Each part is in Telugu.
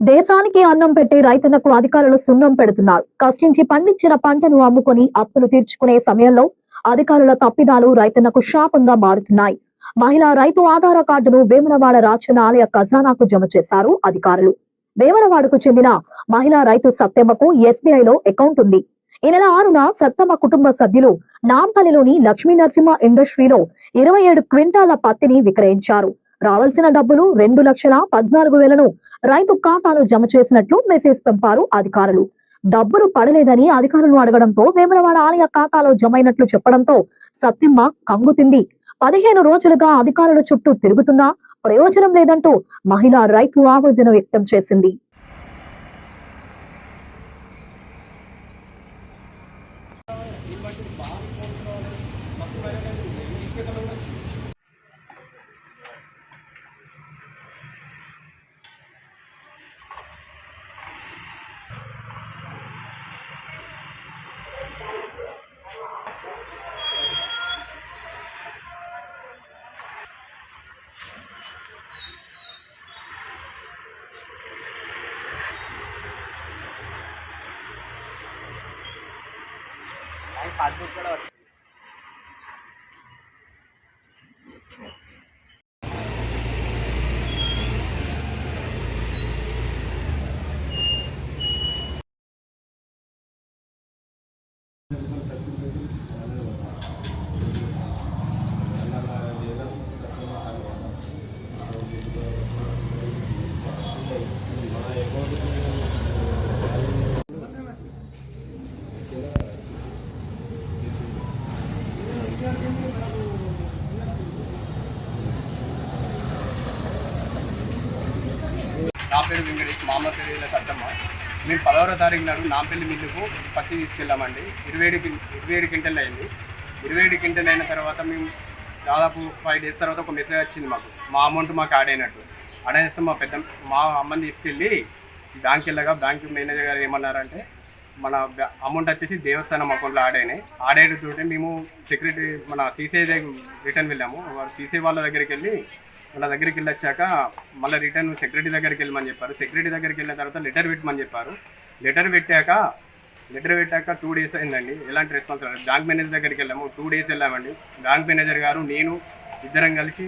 దేశానికి అన్నం పెట్టి రైతులకు అధికారులు సున్నం పెడుతున్నారు. కష్టించి పండించిన పంటను అమ్ముకొని అప్పులు తీర్చుకునే సమయంలో అధికారుల తప్పిదాలు రైతులకు శాపంగా మారుతున్నాయి. మహిళా రైతు ఆధార కార్డును వేములవాడ రాచన ఆలయ ఖజానాకు జమ చేశారు అధికారులు. వేములవాడకు చెందిన మహిళా రైతు సత్యమ్మకు ఎస్బీఐలో అకౌంట్ ఉంది. ఈ నెల 6న సత్తమ్మ కుటుంబ సభ్యులు నాంపల్లిలోని లక్ష్మీ నరసింహ ఇండస్ట్రీలో 27 క్వింటాల పత్తిని విక్రయించారు. రావాల్సిన డబ్బులు 2,14,000ను రైతు ఖాతాలో జమ చేసినట్లు మెసేజ్ పంపారు అధికారులు. డబ్బులు పడలేదని అధికారులు అడగడంతో వేములవాడ ఆలయ ఖాతాలో జమైనట్లు చెప్పడంతో సత్యమ్మ కంగుతింది. 15 రోజులుగా అధికారుల చుట్టూ తిరుగుతున్నా ప్రయోజనం లేదంటూ మహిళా రైతు ఆవేదన వ్యక్తం చేసింది. पासबुक నా పేరు వెంకటేష్, మా అమ్మ పేరు సత్తమ్మ. మేము 16వ తారీఖు నాడు నాంపల్లి మిల్లుకు పత్తి తీసుకెళ్ళామండి. 27 క్వింటల్ అయింది. 27 క్వింటల్ అయిన తర్వాత మేము దాదాపు 5 డేస్ తర్వాత ఒక మెసేజ్ వచ్చింది మాకు, మా అమౌంట్ మాకు యాడ్ అయినట్టు. యాడ్ అయిస్తే మా అమ్మని తీసుకెళ్ళి బ్యాంక్ వెళ్ళగా బ్యాంక్ మేనేజర్ గారు ఏమన్నారంటే మన అమౌంట్ వచ్చేసి దేవస్థానం అకౌంట్లో యాడ్ అయినాయి. యాడ్ అయ్యేటంటే మేము సెక్యూరిటీ మన సీసీఐ రిటర్న్ వెళ్ళాము. సీసీఐ వాళ్ళ దగ్గరికి వెళ్ళొచ్చాక మళ్ళీ రిటర్న్ సెక్యూరిటీ దగ్గరికి వెళ్ళమని చెప్పారు. సెక్యూరిటీ దగ్గరికి వెళ్ళిన తర్వాత లెటర్ పెట్టమని చెప్పారు. లెటర్ పెట్టాక 2 డేస్ అయిందండి. ఎలాంటి రెస్పాన్స్ రాలేదు. బ్యాంక్ మేనేజర్ దగ్గరికి వెళ్ళాము. 2 డేస్ వెళ్ళామండి. బ్యాంక్ మేనేజర్ గారు నేను ఇద్దరం కలిసి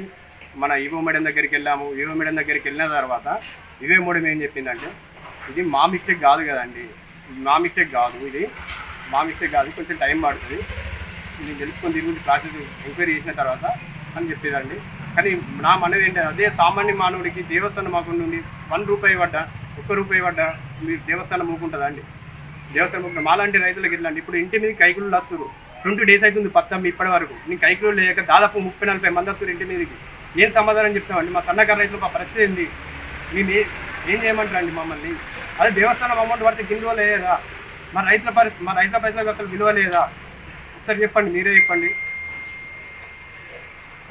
మన ఈవో మేడం దగ్గరికి వెళ్ళాము. ఈవో మేడం దగ్గరికి వెళ్ళిన తర్వాత ఈవో మేడం ఏం చెప్పిందంటే ఇది మా మిస్టేక్ కాదు కదండి, మా మిస్టేక్ కాదు, కొంచెం టైం పడుతుంది, ఇది తెలుసుకొని తిరిగి ప్రాసెస్ ఎంక్వైరీ చేసిన తర్వాత అని చెప్పేదండి. కానీ నా మనవి ఏంటంటే అదే సామాన్య మానవుడికి దేవస్థానం మాకు నుండి 1 రూపాయి పడ్డా 1 రూపాయి పడ్డా మీరు దేవస్థానం మూకుంటుందా అండి? దేవస్థానం మూకుంటారు. మాలాంటి రైతులకు ఇట్లా ఇప్పుడు ఇంటి మీద కైకులు వస్తారు. 20 డేస్ అవుతుంది పత్తం ఇప్పటి వరకు. నేను కైకులు లేక దాదాపు 30-40 మంది వస్తారు ఇంటి మీదకి. ఏం సమాధానం చెప్తామండి? మా సన్నకారు రైతులకు ఆ పరిస్థితి ఏంది? మేము ఏం చేయమంటారండి మమ్మల్ని? అదే దేవస్థానం అమౌంట్ పడితే విలువ లేదా? మా రైతుల పైసలకు అసలు విలువ లేదా? ఒకసారి చెప్పండి, మీరే చెప్పండి.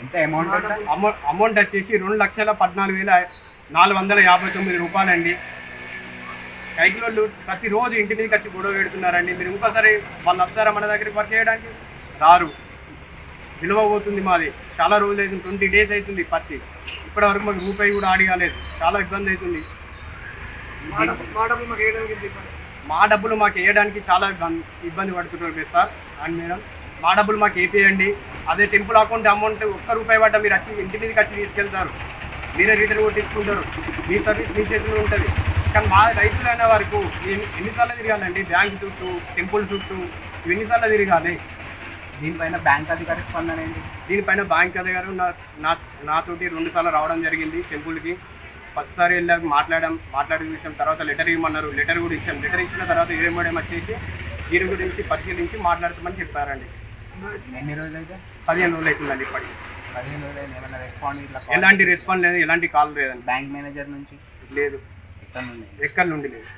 ఎంత అమౌంట్ వచ్చేసి 2,14,459 రూపాయలండి. కైకిలోళ్ళు ప్రతిరోజు ఇంటి మీదకి వచ్చి గొడవ పెడుతున్నారండి. మీరు ఇంకోసారి వాళ్ళు వస్తారా మన దగ్గరికి వర్క్ చేయడానికి? రారు. విలువ పోతుంది మాది. చాలా రోజులు అవుతుంది, 20 డేస్ అవుతుంది పత్తి. ఇప్పటివరకు మాకు రూపాయి కూడా ఆడి కాలేదు. చాలా ఇబ్బంది అవుతుంది. మా డబ్బులు మాకు వేయడానికి చాలా ఇబ్బంది పడుతున్నారు సార్ అండ్ మేడం. మా డబ్బులు మాకు వేపియండి. అదే టెంపుల్ అకౌంట్ అమౌంట్ 1 రూపాయి పడ్డా మీరు వచ్చి ఇంటి మీదకి వచ్చి తీసుకెళ్తారు, మీరే రిటర్న్ కొట్టించుకుంటారు, మీ సర్వీస్ మీ చేతిలో ఉంటుంది. కానీ మా రైతులు అనే వరకు ఎన్నిసార్లు తిరగాలండి? బ్యాంక్ చుట్టూ, టెంపుల్ చుట్టూ ఎన్నిసార్లు తిరగాలి? దీనిపైన బ్యాంక్ అధికారి స్పందన ఏంటి? దీనిపైన బ్యాంక్ అధికారి నాతోటి 2 సార్లు రావడం జరిగింది టెంపుల్కి. ఫస్ట్ సారి వెళ్ళాక మాట్లాడి చూసాం. తర్వాత లెటర్ ఇవ్వమన్నారు. లెటర్ కూడా ఇచ్చాం. లెటర్ ఇచ్చిన తర్వాత ఏమేడం వచ్చేసి దీని గురించి పరిశీలించి మాట్లాడతామని చెప్పారండి. ఎన్ని రోజులు అయితే? 15 రోజులు అవుతుందండి. ఇప్పటికి 15 రోజులు అయితే ఏమైనా ఎలాంటి రెస్పాన్స్ లేదు, ఎలాంటి కాల్ లేదండి. బ్యాంక్ మేనేజర్ నుంచి లేదు, ఎక్కడి నుండి లేదు.